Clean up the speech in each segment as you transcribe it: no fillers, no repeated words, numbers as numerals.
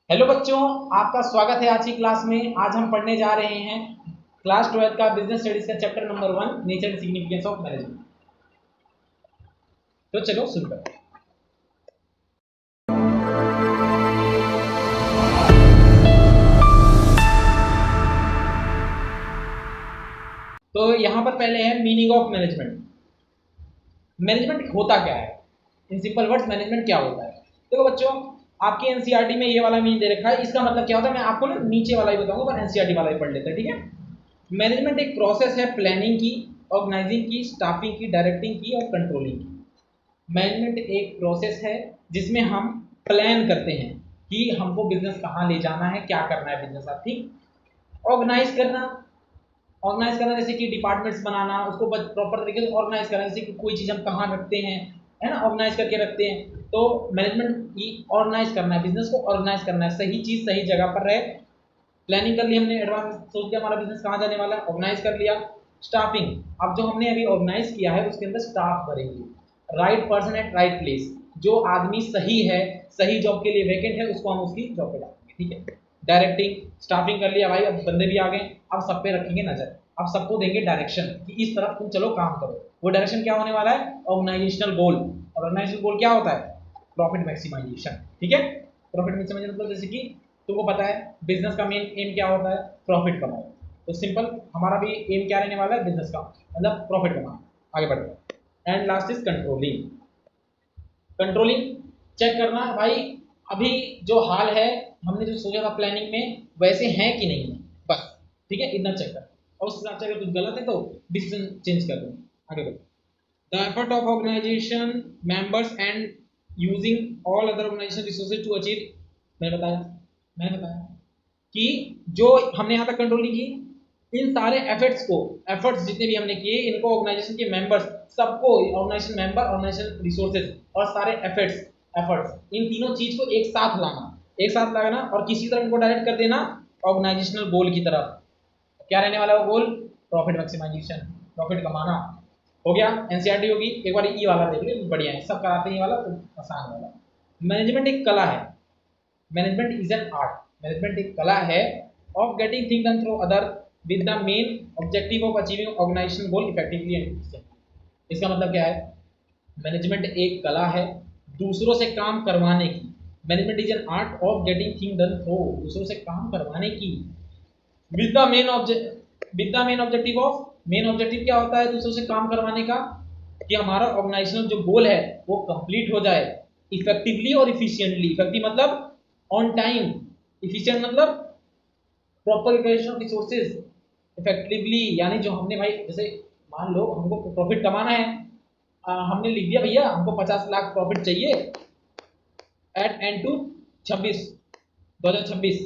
Hello बच्चों, आपका स्वागत है आज की क्लास में। आज हम पढ़ने जा रहे हैं क्लास 12 का बिजनेस स्टडीज का chapter number 1 nature and significance of management. तो चलो शुरू करते हैं। तो यहाँ पर पहले है मीनिंग ऑफ मैनेजमेंट। मैनेजमेंट होता क्या है? इन सिंपल वर्ड्स मैनेजमेंट क्या होता है? देखो बच्चों, आपके एनसीईआरटी में ये वाला मीनिंग दे रखा है। इसका मतलब क्या होता है मैं आपको ना नीचे वाला ही बताऊंगा, पर एनसीईआरटी वाला ही पढ़ लेते हैं, ठीक है। मैनेजमेंट एक प्रोसेस है प्लानिंग की, ऑर्गेनाइजिंग की, स्टाफिंग की, डायरेक्टिंग की और कंट्रोलिंग की। मैनेजमेंट एक प्रोसेस है जिसमें हम प्लान करते हैं कि हमको बिजनेस कहाँ ले जाना है, क्या करना है बिजनेस का, ठीक। ऑर्गेनाइज करना, जैसे कि डिपार्टमेंट्स बनाना, उसको प्रॉपर तरीके से ऑर्गेनाइज करना, जैसे कि कोई चीज़ हम कहाँ रखते हैं, है ना, ऑर्गेनाइज करके रखते हैं। तो मैनेजमेंट ये ऑर्गेनाइज करना है, बिजनेस को ऑर्गेनाइज करना है, सही चीज़ सही जगह पर रहे। प्लानिंग कर ली हमने, एडवांस सोच लिया हमारा बिजनेस कहाँ जाने वाला है, ऑर्गेनाइज कर लिया। स्टाफिंग, अब जो हमने अभी ऑर्गेनाइज किया है उसके अंदर स्टाफ भरेंगे। Right person at right place, जो आदमी सही है, सही जॉब के लिए वैकेंट है, उसको हम उसकी जॉब पे डालेंगे, ठीक है। डायरेक्टिंग, स्टाफिंग कर लिया भाई, अब बंदे भी आ गए, अब सब पे रखेंगे नजर, अब सबको देंगे डायरेक्शन कि इस तरफ तुम चलो काम करो। वो डायरेक्शन क्या होने वाला है? ऑर्गेनाइजेशनल गोल। और ऑर्गेनाइजेशनल गोल क्या होता है? प्रॉफिट मैक्सिमाइजेशन, ठीक है। प्रॉफिट मैक्सिमाइजेशन मतलब जैसे कि तुमको पता है बिजनेस का मेन एम क्या होता है? प्रॉफिट कमाओ। तो सिंपल हमारा भी एम क्या रहने वाला है बिजनेस का, मतलब प्रॉफिट कमाना। आगे बढ़ते हैं। And last is controlling. Controlling check करना भाई, अभी जो हाल है, हमने जो सोचा था प्लानिंग में वैसे हैं कि नहीं है, बस, ठीक है, इतना चेक कर। और उसके साथ अगर कुछ गलत है तो डिसीजन चेंज कर दो। आगे बढ़ो। The effort of organization members and using all other organization resources to achieve. मैंने बताया कि जो हमने यहाँ तक कंट्रोल नहीं की, इन सारे एफर्ट्स जितने भी हमने किए, इनको ऑर्गेनाइजेशन के मेंबर्स सबको, ऑर्गेनाइजेशन मेंबर, ऑर्गेनाइजेशन रिसोर्सेज और सारे एफर्ट्स इन तीनों चीज को एक साथ लाना, एक साथ लगाना और किसी तरह इनको डायरेक्ट कर देना ऑर्गेनाइजेशनल गोल की तरफ। क्या रहने वाला है वो गोल? प्रॉफिट मैक्सिमाइजेशन, प्रॉफिट कमाना। हो गया, एनसीईआरटी होगी। एक बार ई वाला देख लो, बढ़िया है, सब कराते हैं ये वाला, तो आसान वाला। मैनेजमेंट एक कला है, management is an art. Management एक कला है of getting thing done through other with the main objective of achieving organization goal effectively and efficiently. इसका मतलब क्या है? मैनेजमेंट एक कला है दूसरों से काम करवाने की। Management is an art of getting thing done through, दूसरों से काम करवाने की, with the main object, with the main objective of, main objective क्या होता है दूसरों से काम करवाने का? कि हमारा ऑर्गेनाइजेशनल जो गोल है वो कंप्लीट हो जाए इफेक्टिवली और इफिशिएंटली। इफेक्टिव मतलब ऑन टाइम, इफिशिएंट मतलब proper utilization of resources. Effectively यानी जो हमने भाई, जैसे मान लो हमको प्रॉफिट कमाना है, हमने लिख दिया भैया हमको 50 लाख प्रॉफिट चाहिए एट एंड टू 2026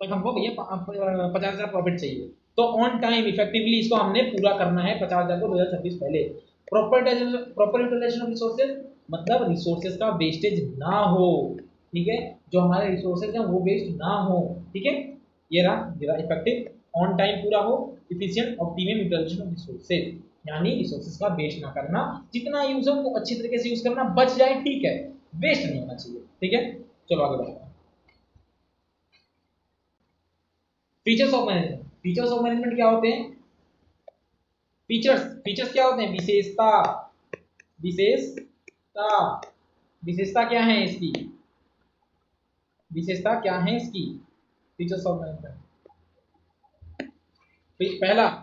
तक हमको भैया 50,000 प्रॉफिट चाहिए। तो ऑन टाइम इफेक्टिवली इसको हमने पूरा करना है 50,000 को 2026 पहले। प्रॉपर यूटिलाइजेशन ऑफ रिसोर्सेज मतलब रिसोर्सेज का वेस्टेज ना हो, ठीक है, जो हमारे रिसोर्सेज हैं वो वेस्ट ना हो, ठीक है। ये रहा इफेक्टिव, ऑन टाइम पूरा हो, efficient, optimum utilization of resources यानी रिसोर्सेज का वेस्ट ना करना, जितना यूज है उनको अच्छी तरीके से यूज करना, बच जाए ठीक है, वेस्ट नहीं होना चाहिए, ठीक है। चलो आगे बढ़ते हैं। Features of management. Features of management क्या होते हैं? फीचर्स क्या होते हैं? विशेषता, विशेषता, विशेषता क्या है इसकी? विशेषता क्या है इसकी? फीचर्स ऑफ मैनेजमेंट,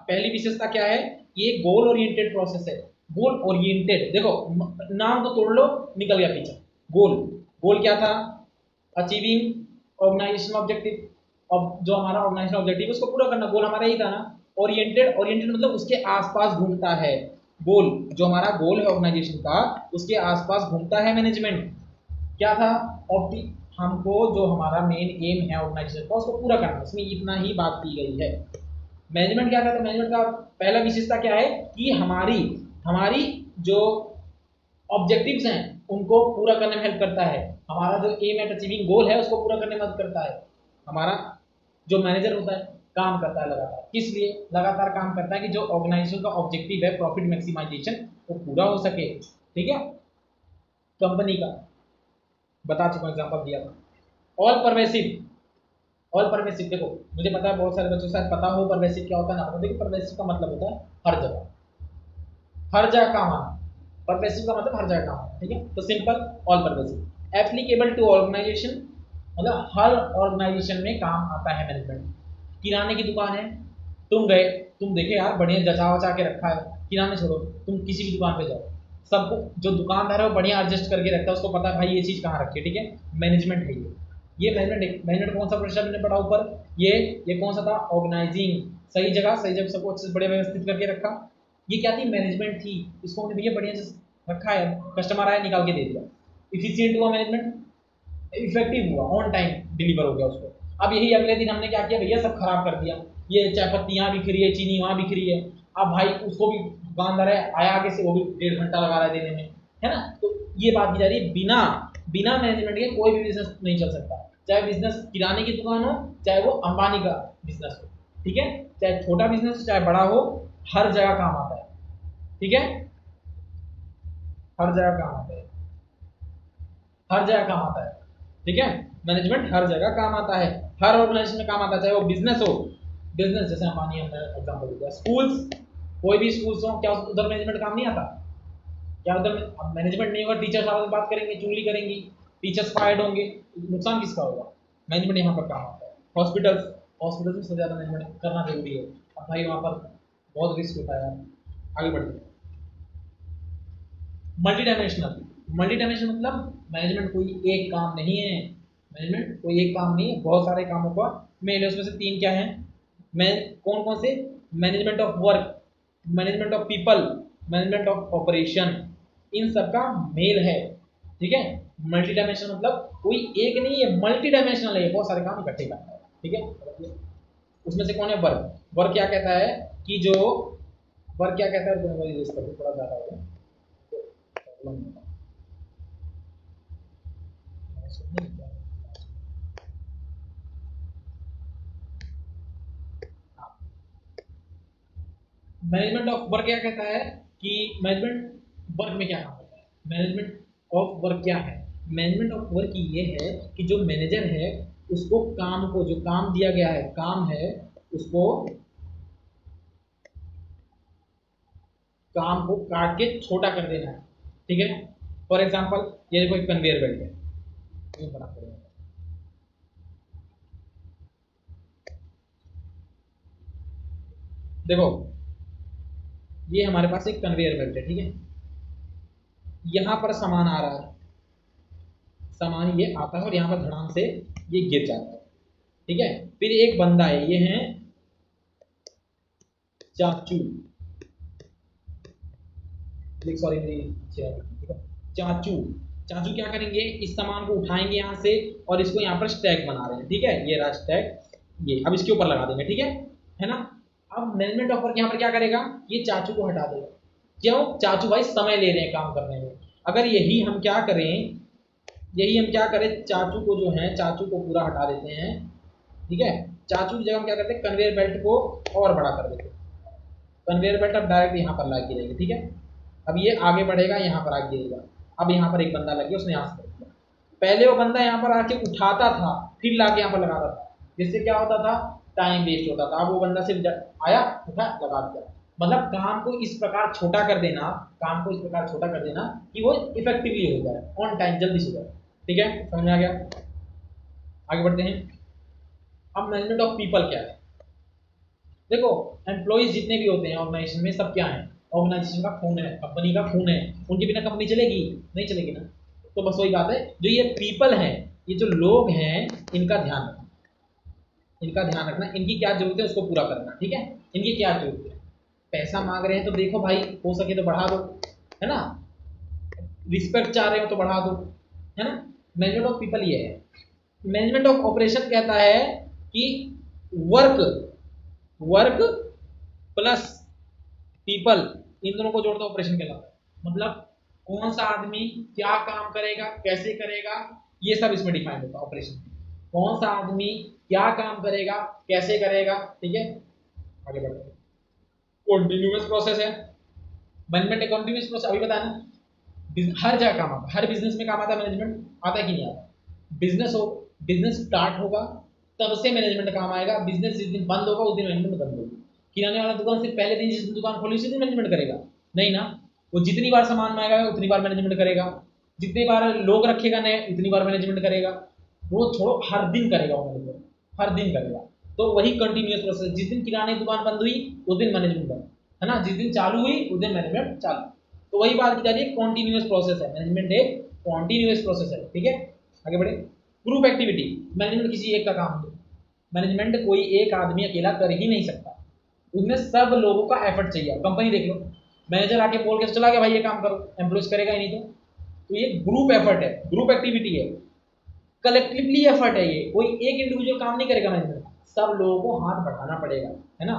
पहली विशेषता क्या है? ये गोल ओरिएंटेड प्रोसेस है। गोल ओरिएंटेड, देखो नाम तो तोड़ लो, निकल गया फीचर। गोल, गोल क्या था? Achieving organization objective. अब जो हमारा ऑर्गेनाइजेशन ऑब्जेक्टिव है उसको पूरा करना, गोल हमारा यही था ना। ओरिएंटेड, ओरिएंटेड मतलब उसके आसपास घूमता है। गोल, जो हमारा गोल है ऑर्गेनाइजेशन का, उसके आसपास घूमता है मैनेजमेंट। क्या था? ऑप्टी, हमको जो हमारा मेन एम है ऑर्गेनाइजेशन का उसको पूरा करना, उसमें इतना ही बात की गई है। मैनेजमेंट क्या कहता है? मैनेजमेंट का पहला विशेषता क्या है कि हमारी हमारी जो ऑब्जेक्टिव्स हैं उनको पूरा करने में हेल्प करता है। हमारा जो एम एट अचीविंग गोल है उसको पूरा करने में मदद करता है। हमारा जो मैनेजर होता है काम करता है लगातार, किस लिए लगातार काम करता है? कि जो ऑर्गेनाइजेशन का ऑब्जेक्टिव है प्रॉफिट मैक्सिमाइजेशन वो पूरा हो सके, ठीक है। कंपनी का बता चुका, एग्जांपल दिया था। ऑल परवेसिव, ऑल परवेसिव, देखो मुझे पता है बहुत सारे बच्चों शायद पता हो परवेसिव क्या होता है ना, देखिए परवेसिव का मतलब होता है हर जगह, हर जगह काम आना। परवेसिव का मतलब हर जगह काम आना, ठीक है। तो simple all pervasive. Applicable to organization, मतलब हर ऑर्गेनाइजेशन में काम आता है मैनेजमेंट। किराने की दुकान है, तुम गए, तुम देखे यार बढ़िया जचा वचा के रखा है, किराने छोड़ो, तुम किसी भी दुकान पे जाओ, सबको जो दुकानदार है वो बढ़िया एडजस्ट करके रखता है, उसको पता है भाई ये चीज़ कहाँ रखी है, ठीक है। मैनेजमेंट है ये मैनेजमेंट। मैनेजमेंट कौन सा प्रोफेशन मैंने पढ़ा ऊपर, ये कौन सा था, ऑर्गेनाइजिंग, सही जगह सबको अच्छे से बढ़िया व्यवस्थित करके रखा। ये क्या थी, मैनेजमेंट थी। इसको हमने भैया बढ़िया से रखा है, कस्टमर आया निकाल के दे दिया, इफिशियंट हुआ मैनेजमेंट, इफेक्टिव हुआ, ऑन टाइम डिलीवर हो गया उसको। अब यही अगले दिन हमने क्या किया भैया, सब खराब कर दिया, ये चाय पत्ती यहाँ बिक रही है, चीनी वहाँ बिक रही है। अब भाई उसको भी दुकानदार है आया आगे से, वो भी 1.5 घंटा लगा रहा है देने में, है ना। तो ये बात की जा रही है, बिना बिना मैनेजमेंट के कोई भी बिजनेस नहीं चल सकता, चाहे बिजनेस किराने की दुकान हो, चाहे वो अंबानी का बिजनेस हो, ठीक है। चाहे छोटा बिजनेस हो चाहे बड़ा हो, हर जगह काम आता है, ठीक है। हर जगह काम आता है, हर जगह काम आता है, ठीक है। मैनेजमेंट हर जगह काम आता है, हर ऑर्गेनाइजेशन में काम आता है, चाहे वो बिजनेस हो, बिजनेस जैसे अंबानी हमने एग्जांपल दिया, स्कूल्स, कोई भी स्कूल्स हो, क्या उधर मैनेजमेंट काम नहीं आता, क्या उधर मैनेजमेंट नहीं होगा, टीचर्स आपस में बात करेंगे, चुगली करेंगी, टीचर्स फायर्ड होंगे, नुकसान किसका होगा, मैनेजमेंट यहाँ पर काम आता है। हॉस्पिटल्स, हॉस्पिटल्स में सबसे ज़्यादा मैनेजमेंट करना जरूरी है। अब भाई वहाँ पर बहुत रिस्क होता है यार, आगे बढ़ते हैं। मल्टी डायमेंशनल, मल्टी डायमेंशनल मतलब मैनेजमेंट कोई एक काम नहीं है, मैनेजमेंट कोई एक काम नहीं है, बहुत सारे कामों का मेल है। उसमें से 3 क्या है, मैं कौन कौन से, management of work, management of people, management of operation, इन सब का मेल है, ठीक है। मल्टी डायमेंशनल मतलब कोई एक नहीं है, मल्टी डायमेंशनल है, बहुत सारे काम इकट्ठे करता है, ठीक है। उसमें से कौन है, वर्क। वर्क क्या कहता है कि जो, वर्क क्या कहता है, थोड़ा ज़्यादा हो गया, मैनेजमेंट ऑफ वर्क क्या कहता है कि मैनेजमेंट वर्क में क्या काम होता है, मैनेजमेंट ऑफ वर्क क्या है, मैनेजमेंट ऑफ वर्क ये है कि जो मैनेजर है उसको काम को, जो काम दिया गया है, काम है, उसको काम को काट के छोटा कर देना है, ठीक है। फॉर एग्जाम्पल ये देखो एक कन्वेयर बेल्ट है, ये बना पड़ेगा, देखो ये हमारे पास एक कन्वेयर बेल्ट है, ठीक है। यहाँ पर सामान आ रहा है, सामान ये आता है और यहाँ पर धड़ाम से ये गिर जाता है, ठीक है। फिर एक बंदा है, ये है चाचू, सॉरी मेरी, ठीक है, चाचू, चाचू क्या करेंगे, इस सामान को उठाएंगे यहाँ से और इसको यहाँ पर स्टैक बना रहे हैं, ठीक है, ये रहा स्टैक, ये अब इसके ऊपर लगा देंगे, ठीक है ना। अब मैनेजमेंट ऑफ वर्क यहाँ पर क्या करेगा, ये चाचू को हटा देगा, क्यों, चाचू भाई समय ले रहे हैं काम करने में। अगर यही हम क्या करें, यही हम क्या करें, चाचू को जो है, चाचू को पूरा हटा देते हैं, ठीक है। चाचू की जगह हम क्या करते हैं, कन्वेयर बेल्ट को और बड़ा कर देते हैं, कन्वेयर बेल्ट अब डायरेक्ट यहाँ पर ला गिरेगी, ठीक है। अब ये आगे बढ़ेगा, यहाँ पर आगे गिरेगा, अब यहाँ पर एक बंदा लग गया, उसने यहाँ से कर दिया। पहले वो बंदा यहाँ पर आके उठाता था, फिर लाके यहाँ पर लगाता था, जिससे क्या होता था, टाइम वेस्ट होता था। अब वो बंदा सिर्फ आया, उठा, लगा दिया। मतलब काम को इस प्रकार छोटा कर देना, काम को इस प्रकार छोटा कर देना कि वो इफेक्टिवली हो जाए, ऑन टाइम, जल्दी से हो जाए, ठीक है, समझ में आ गया। आगे बढ़ते हैं। अब मैनेजमेंट ऑफ पीपल क्या है, देखो एम्प्लॉइज जितने भी होते हैं ऑर्गेनाइजेशन में, सब क्या है, ऑर्गेनाइजेशन का खून है, कंपनी का खून है, उनके बिना कंपनी चलेगी नहीं, चलेगी ना। तो बस वही बात है, जो ये पीपल हैं, ये जो लोग हैं, इनका ध्यान रखना, इनका ध्यान रखना, इनकी क्या जरूरत है उसको पूरा करना, ठीक है। इनकी क्या जरूरत है, पैसा मांग रहे हैं तो देखो भाई हो सके तो बढ़ा दो, है ना, रिस्पेक्ट चाह रहे हो तो बढ़ा दो, है ना। मैनेजमेंट ऑफ पीपल ये है। मैनेजमेंट ऑफ ऑपरेशन कहता है कि वर्क, वर्क प्लस पीपल, इन दोनों को जोड़ता ऑपरेशन कहलाता है। मतलब कौन सा आदमी क्या काम करेगा, कैसे करेगा, ये सब इसमें डिफाइन होता है ऑपरेशन। कौन सा आदमी क्या काम करेगा, कैसे करेगा, ठीक है। आगे बढ़ते हैं। कॉन्टिन्यूअस प्रोसेस है, मैनेजमेंट एक कॉन्टिन्यूअस प्रोसेस, अभी बताया ना, हर जगह काम आता है, हर बिजनेस में काम आता है, मैनेजमेंट आता है कि नहीं आता। बिजनेस हो, बिजनेस स्टार्ट होगा, तब से मैनेजमेंट काम आएगा। बिजनेस जिस दिन बंद होगा उस दिन मैनेजमेंट बंद होगी। किराने वाला दुकान सिर्फ पहले दिन जिस दिन दुकान खोली उसी दिन मैनेजमेंट करेगा? नहीं ना, वो जितनी बार सामान मंगाएगा उतनी बार मैनेजमेंट करेगा, जितनी बार लोग रखेगा नए उतनी बार मैनेजमेंट करेगा। वो छोड़ो, हर दिन करेगा वो मैनेजमेंट, हर दिन करेगा। तो वही कंटिन्यूअस प्रोसेस, जिस दिन किराने की दुकान बंद हुई उस दिन मैनेजमेंट बंद, है ना, जिस दिन चालू हुई उस दिन मैनेजमेंट चालू। तो वही बात की जा रही है, कॉन्टिन्यूअस प्रोसेस है मैनेजमेंट, एक कॉन्टिन्यूअस प्रोसेस है। ठीक है, आगे बढ़े। ग्रुप एक्टिविटी, मैनेजमेंट किसी एक का काम नहीं, मैनेजमेंट कोई एक आदमी अकेला कर ही नहीं सकता, उसमें सब लोगों का एफर्ट चाहिए। कंपनी देख लो, मैनेजर आके बोल के चला गया भाई ये काम करो, एम्प्लॉयज करेगा ही नहीं। तो ये ग्रुप एफर्ट है, ग्रुप एक्टिविटी है, कलेक्टिवली एफर्ट है ये, कोई एक इंडिविजुअल काम नहीं करेगा मैनेजमेंट, सब लोगों को हाथ बढ़ाना पड़ेगा, है ना।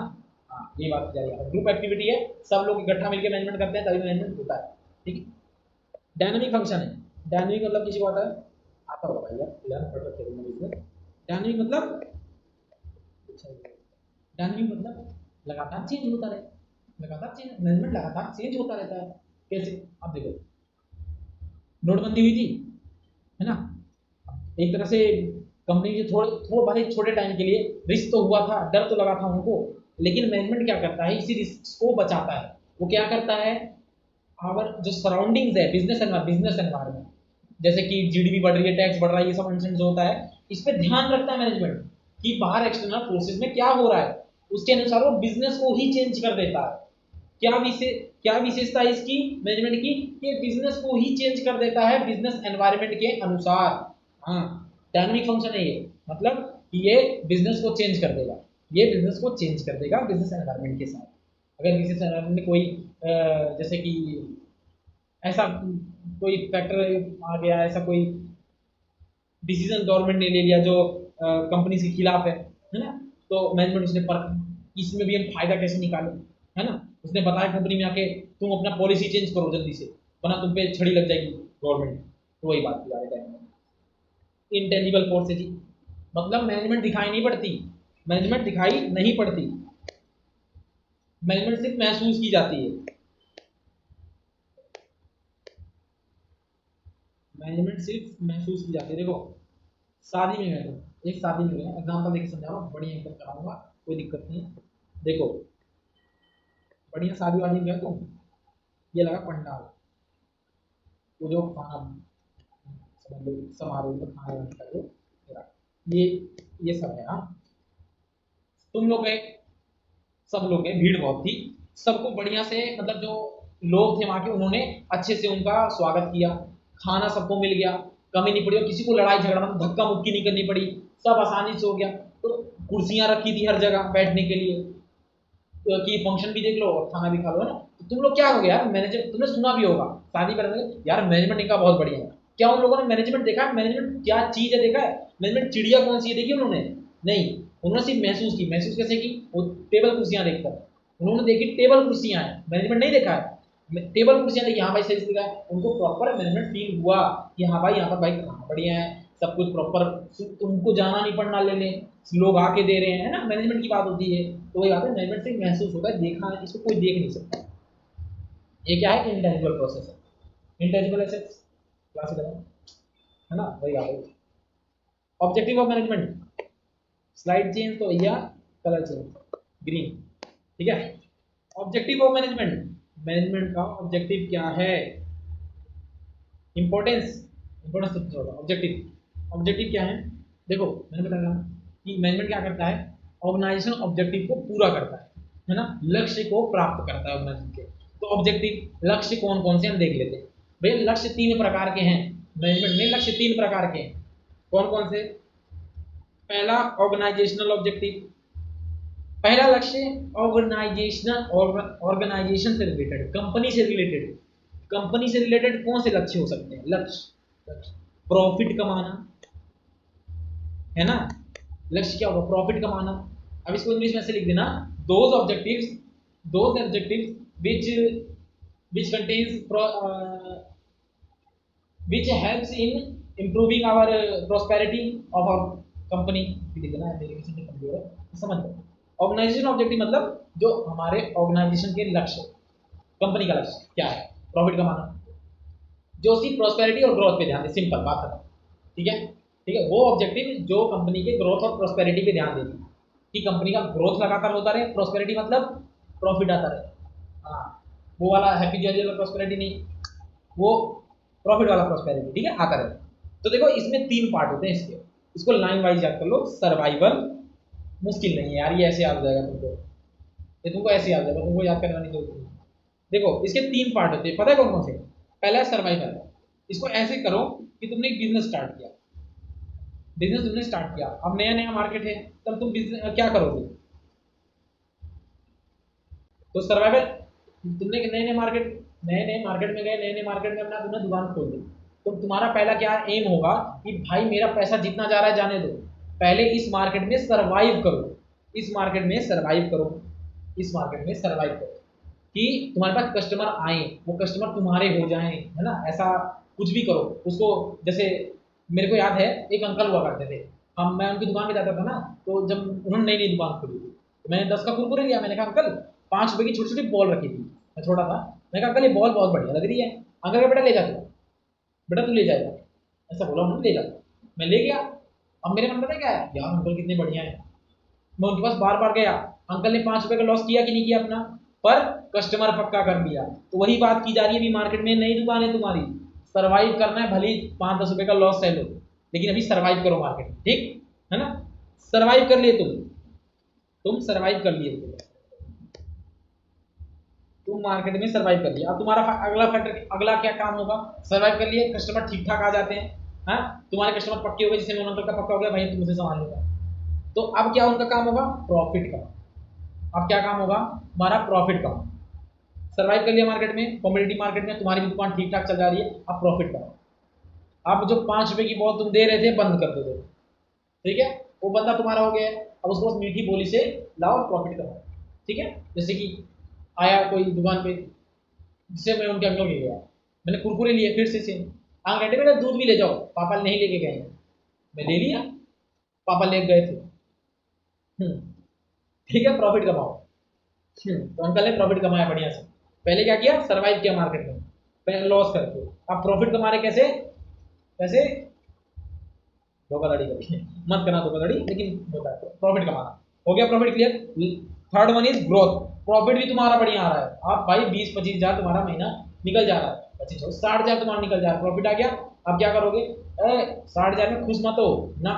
हाँ, ये बात जारी है, ग्रुप एक्टिविटी है, सब लोग इकट्ठा मिलकर मैनेजमेंट करते हैं तभी मैनेजमेंट होता है। ठीक है, डायनामिक फंक्शन है। डायनामिक मतलब किसी को आता होगा भाई यार, डायनामिक मतलब डायनामिक मतलब लगातार चेंज होता रहे, लगातार चेंज, मैनेजमेंट लगातार चेंज होता रहता है। कैसे, आप देखो नोटबंदी हुई थी, है ना, एक तरह से कंपनी के थोड़े भले छोटे टाइम के लिए रिस्क तो हुआ था, डर तो लगा था उनको, लेकिन मैनेजमेंट क्या करता है, इसी रिस्क को बचाता है। वो क्या करता है, आवर जो सराउंडिंग्स है, बिजनेस एनवायरमेंट, जैसे कि जीडीपी बढ़ रही है, टैक्स बढ़ रहा है, ये सब जो होता है, इस पर ध्यान रखता है मैनेजमेंट कि बाहर एक्सटर्नल फोर्सेस में क्या हो रहा है, उसके अनुसार वो बिजनेस को ही चेंज कर देता है। क्या विशेषता है इसकी मैनेजमेंट की, कि बिजनेस को ही चेंज कर देता है बिजनेस एनवायरमेंट के अनुसार। हाँ, डायनामिक फंक्शन है ये, मतलब ये बिजनेस को चेंज कर देगा, ये बिजनेस को चेंज कर देगा बिजनेस एनवायरमेंट के साथ। अगर बिजनेस एनवायरमेंट में कोई जैसे कि ऐसा कोई फैक्टर आ गया, ऐसा कोई डिसीजन गवर्नमेंट ने ले लिया जो कंपनी के खिलाफ है ना, तो मैनेजमेंट उसने पर इसमें भी हम फायदा कैसे निकालें, है ना, उसने बताया कंपनी में आके तुम अपना पॉलिसी चेंज करो जल्दी से, वरना तुम पे छड़ी लग जाएगी गवर्नमेंट। तो वही बात की जा रही है, इंटेंजिबल फोर्स जी, मतलब मैनेजमेंट दिखाई नहीं पड़ती, मैनेजमेंट दिखाई नहीं पड़ती, मैनेजमेंट सिर्फ महसूस की जाती है, मैनेजमेंट सिर्फ महसूस की जाती है। देखो शादी में गए, एक शादी में गए, एग्जाम्पल देकर समझा रहा हूँ, बढ़िया एकदम कराऊंगा, कोई दिक्कत नहीं है। देखो बढ़िया शादी वादी में गए तो ये लगा पंडाल, वो जो खाना समझ लो समारोह में खाने वाने का जो ये ये सब है। हाँ, तुम लोग गए, सब लोग गए, भीड़ बहुत थी, सबको बढ़िया से, मतलब जो लोग थे वहां के उन्होंने अच्छे से उनका स्वागत किया, खाना सबको मिल गया, कमी नहीं पड़ी, और किसी को लड़ाई झगड़ा मतलब धक्का मुक्की नहीं करनी पड़ी, सब आसानी से हो गया। तो कुर्सियां रखी थी हर जगह बैठने के लिए, तो कि फंक्शन भी देख लो और खाना भी खा लो, है ना। तो तुम लोग क्या हो गया यार, मैनेजर, तुमने सुना भी होगा शादी करने यार मैनेजमेंट इनका बहुत बढ़िया है। क्या उन लोगों ने मैनेजमेंट देखा है, मैनेजमेंट क्या चीज है देखा है, मैनेजमेंट चिड़िया कौन सी है देखी उन्होंने? नहीं, उन्होंने सिर्फ महसूस की। महसूस कैसे की? वो टेबल कुर्सियां देखकर उन्होंने देखी, टेबल कुर्सियां हैं, मैनेजमेंट नहीं देखा है, टेबल कुर्सियां देखी, हाँ भाई सही दिखा है, उनको प्रॉपर मैनेजमेंट फील हुआ कि हाँ भाई यहाँ पर भाई खाना बढ़िया है, सब कुछ प्रॉपर, तुमको जाना नहीं पड़ना लेने, लोग आके दे रहे हैं, है ना, मैनेजमेंट की बात होती है। तो वही बात है, मैनेजमेंट से महसूस होता है, देखा है, इसको कोई देख नहीं सकता। ये क्या है, इंटेंजिबल प्रोसेस है, इंटेंजिबल एसेट्स क्लास 11, है ना, वही बात है। Objective of management, slide change तो भैया, कलर चेंज ग्रीन, ठीक है। ऑब्जेक्टिव ऑफ मैनेजमेंट, मैनेजमेंट का ऑब्जेक्टिव क्या है, इंपॉर्टेंस, इंपॉर्टेंस सबसे ज्यादा, ऑब्जेक्टिव, ऑब्जेक्टिव क्या है, देखो मैंने बताया कि मैनेजमेंट क्या करता है, ऑर्गेनाइजेशन ऑब्जेक्टिव को पूरा करता है ना, लक्ष्य को प्राप्त करता है ऑर्गेनाइजेशन के। तो ऑब्जेक्टिव लक्ष्य कौन कौन से हम देख लेते हैं। भैया लक्ष्य 3 प्रकार के हैं, मैनेजमेंट में लक्ष्य 3 प्रकार के हैं। कौन कौन से? पहला ऑर्गेनाइजेशनल ऑब्जेक्टिव, पहला लक्ष्य ऑर्गेनाइजेशनल, ऑर्गेनाइजेशन से रिलेटेड, कंपनी से रिलेटेड, कंपनी से रिलेटेड कौन से लक्ष्य हो सकते हैं? लक्ष्य, प्रॉफिट कमाना, है ना, लक्ष्य क्या होगा, प्रॉफिट कमाना। अब इसको इंग्लिश में ऐसे लिख देना, those objectives which contains which helps in improving our prosperity of our company, लिख देना, डेरिवेशन कमजोर है, समझ लो। ऑर्गेनाइजेशन ऑब्जेक्टिव मतलब जो हमारे ऑर्गेनाइजेशन के लक्ष्य, कंपनी का लक्ष्य क्या है, प्रॉफिट कमाना, जो उसकी प्रॉस्पेरिटी और ग्रोथ पे ध्यान दे, सिंपल बात है, ठीक है। ठीक है, वो ऑब्जेक्टिव जो कंपनी के ग्रोथ और प्रोस्पेरिटी पे ध्यान देती है कि कंपनी का ग्रोथ लगातार होता रहे, प्रोस्पेरिटी मतलब प्रॉफिट आता रहे। हाँ, वो वाला हैप्पी जर्नी वाला प्रोस्पेरिटी नहीं, वो प्रॉफिट वाला प्रोस्पेरिटी, ठीक है, आता रहे। तो देखो इसमें 3 पार्ट होते हैं इसके, इसको लाइन वाइज याद कर लो। सर्वाइवल मुश्किल नहीं है यार, ये ऐसे याद हो जाएगा तुमको, ये तुमको ऐसे याद हो जाएगा, तुमको याद करने की जरूरत नहीं। देखो इसके 3 पार्ट होते हैं, पता है कौन कौन से? पहला है सर्वाइवल। इसको ऐसे करो कि तुमने एक बिजनेस स्टार्ट किया, बिजनेस तुमने स्टार्ट किया, अब नया नया मार्केट है, तब तुम बिजनेस क्या करोगे? तो सर्वाइवल, तुमने नए नए मार्केट में गए, नए नए मार्केट में अपना तुमने दुकान खोल दी, तो तुम्हारा पहला क्या एम होगा कि भाई मेरा पैसा जितना जा रहा है जाने दो, पहले इस मार्केट में सर्वाइव करो, इस मार्केट में सर्वाइव करो, इस मार्केट में सर्वाइव करो कि तुम्हारे पास कस्टमर आए, वो कस्टमर तुम्हारे हो जाएं, है ना, ऐसा कुछ भी करो उसको। जैसे मेरे को याद है एक अंकल हुआ करते थे, हम मैं उनकी दुकान पे जाता था ना, तो जब उन्होंने नई नई दुकान खोली थी, तो मैंने 10 का कुरकुरे लिया, मैंने कहा अंकल 5 रुपए की छोटी छोटी बॉल रखी थी, मैं छोटा था, मैं कहा अंकल ये बॉल बहुत बढ़िया लग रही है। अंकल का बेटा ले जाता, बेटा तू ले जाएगा, ऐसा बोला उन्होंने, ले जाता, मैं ले गया। अब मेरे मन में पता क्या है, यार अंकल कितने बढ़िया है, मैं उनके पास बार बार गया, अंकल ने 5 रुपए का लॉस किया कि नहीं किया अपना, पर कस्टमर पक्का कर दिया। तो वही बात की जा रही है अभी, मार्केट में नई दुकान है तुम्हारी, सर्वाइव करना है, भले 5-10 रुपए का लॉस है लो, लेकिन अभी सर्वाइव करो मार्केट में, ठीक है ना, सर्वाइव कर लिए तुम सर्वाइव कर लिए, तुम मार्केट में सर्वाइव कर लिया। अब तुम्हारा अगला फैक्टर, अगला क्या काम होगा? सर्वाइव कर लिए, कस्टमर ठीक ठाक आ जाते हैं, हाँ तुम्हारे कस्टमर पक्के हो गए, जैसे मोनोकर का पक्का हो गया, भाई तुम मुझे संभाल लूंगा, तो अब क्या उनका काम होगा? प्रॉफिट का। अब क्या काम होगा? हमारा प्रॉफिट का। सर्वाइव कर लिया मार्केट में, कॉम्पिटिटिव मार्केट में तुम्हारी भी दुकान ठीक ठाक चल जा रही है, अब प्रॉफिट का। अब जो 5 रुपए की बॉल तुम दे रहे थे बंद कर दो, ठीक है, वो बंदा तुम्हारा हो गया, अब उसको बस मीठी बोली से लाओ, प्रॉफिट कमाओ, ठीक है। जैसे कि आया कोई दुकान पे, जिससे मैं उनके अंकल के गया, मैंने कुरकुरे लिए, फिर से हाँ कहते बेटा दूध भी ले जाओ, पापा नहीं लेके गए, मैं ले लिया, पापा ले गए थे, ठीक है, प्रॉफिट कमाओ। तो अंकल ने प्रॉफिट कमाया बढ़िया से। पहले क्या किया? सर्वाइव किया मार्केट में, पहले लॉस करके, अब प्रॉफिट कमा रहे कैसे? कैसे? धोखाधड़ी करके, मत करना धोखाधड़ी, लेकिन होता है प्रॉफिट कमाना। हो गया profit clear. Third one is growth, profit भी तुम्हारा बढ़िया आ रहा है, आप भाई 20-25 हज़ार तुम्हारा महीना निकल जा रहा है, 60 हज़ार तुम्हारा निकल जा रहा है, प्रॉफिट आ गया। अब क्या करोगे? 60 हज़ार में खुश मत हो ना,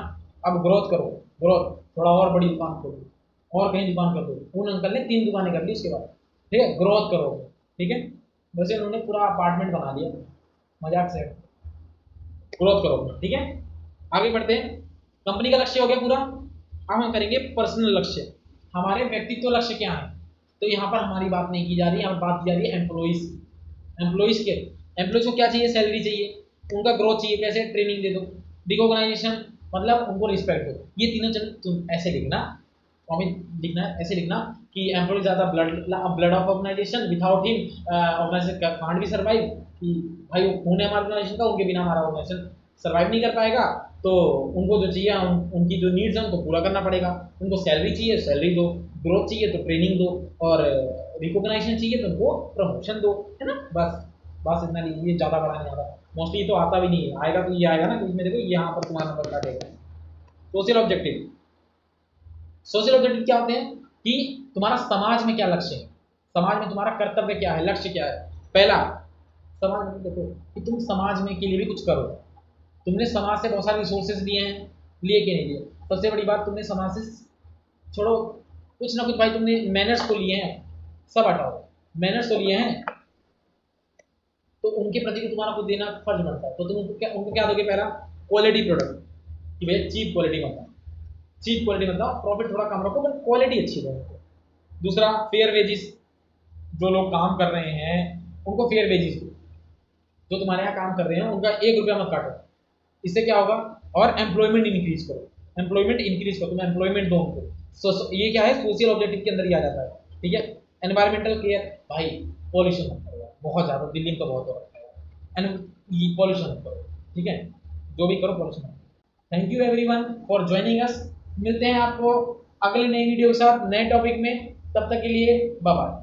अब ग्रोथ करो, ग्रोथ, थोड़ा और बड़ी दुकान खोलो, और कहीं दुकान कर दो। उन अंकल ने 3 दुकानें कर ली उसके बाद, ठीक है, ग्रोथ करो, ठीक है। वैसे उन्होंने पूरा अपार्टमेंट बना लिया, मजाक से, ग्रोथ करो, ठीक है। आगे बढ़ते हैं, कंपनी का लक्ष्य हो गया पूरा। अब हम करेंगे पर्सनल लक्ष्य, हमारे व्यक्तित्व लक्ष्य क्या है। तो यहाँ पर हमारी बात नहीं की जा रही, यहाँ पर बात की जा रही है एम्प्लॉइज, एम्प्लॉइज के, एम्प्लॉइज को क्या चाहिए? सैलरी चाहिए, उनका ग्रोथ चाहिए, कैसे? ट्रेनिंग दे दो, रिकॉग्नाइजेशन मतलब उनको रिस्पेक्ट दो। ये तीनों चीज तुम ऐसे लिखना, लिखना ऐसे लिखना कि एम्प्लॉइज ज़्यादा blood of organization, without him organization can't be survive, कि भाई वो खून है हमारे ऑर्गेनाइजेशन का, उनके बिना हमारा ऑर्गेनाइजेशन सर्वाइव नहीं कर पाएगा। तो उनको जो चाहिए, उनकी जो नीड्स हैं उनको पूरा करना पड़ेगा। उनको सैलरी चाहिए, सैलरी दो, ग्रोथ चाहिए तो ट्रेनिंग दो, और रिकॉग्नाइजेशन चाहिए तो उनको प्रमोशन दो, है ना। बस बस इतना नहीं, ये ज़्यादा बड़ा नहीं आता, मोस्टली तो आता भी नहीं है, आएगा तो ये आएगा ना, क्योंकि देखो यहाँ पर तुम्हारा नंबर काटेगा। सोशल ऑब्जेक्टिव, सोशल ऑब्जेक्टिव क्या होते हैं कि तुम्हारा समाज में क्या लक्ष्य है, समाज में तुम्हारा कर्तव्य क्या है, लक्ष्य क्या है। पहला, समाज में देखो कि तुम समाज में के लिए भी कुछ करो, तुमने समाज से बहुत सारे रिसोर्सेज लिए हैं, लिए कि नहीं लिए। सबसे बड़ी बात, तुमने समाज से छोड़ो, कुछ ना कुछ भाई तुमने मैनर्स तो लिए हैं, सब हटाओ, मैनर्स तो लिए हैं, तो उनके प्रति भी तुम्हारा कुछ देना फर्ज बनता है। तो तुम उनको क्या दोगे? पहला, क्वालिटी प्रोडक्ट, कि भैया चीप क्वालिटी मत, चीप क्वालिटी मतलब प्रॉफिट थोड़ा कम रखो बट क्वालिटी अच्छी दो उनको। दूसरा, फेयर वेजेस, जो लोग काम कर रहे हैं उनको फेयर वेजेस दो, जो तुम्हारे यहाँ काम कर रहे हैं उनका 1 रुपया मत काटो, इससे क्या होगा? और एम्प्लॉयमेंट इंक्रीज करो, एम्प्लॉयमेंट इंक्रीज करो, तुम एम्प्लॉयमेंट दो उनको। ये क्या है? सोशल ऑब्जेक्टिव के अंदर ही आ जाता है, ठीक है। एनवायरमेंटल केयर, भाई पॉल्यूशन मत करो, बहुत ज़्यादा दिल्ली में तो बहुत हो रखा है, एंड पॉल्यूशन मत करो, ठीक है, जो भी करो पॉल्यूशन मत। Thank you everyone for joining us, मिलते हैं आपको अगले नई वीडियो के साथ नए टॉपिक में, तब तक के लिए बाय बाय।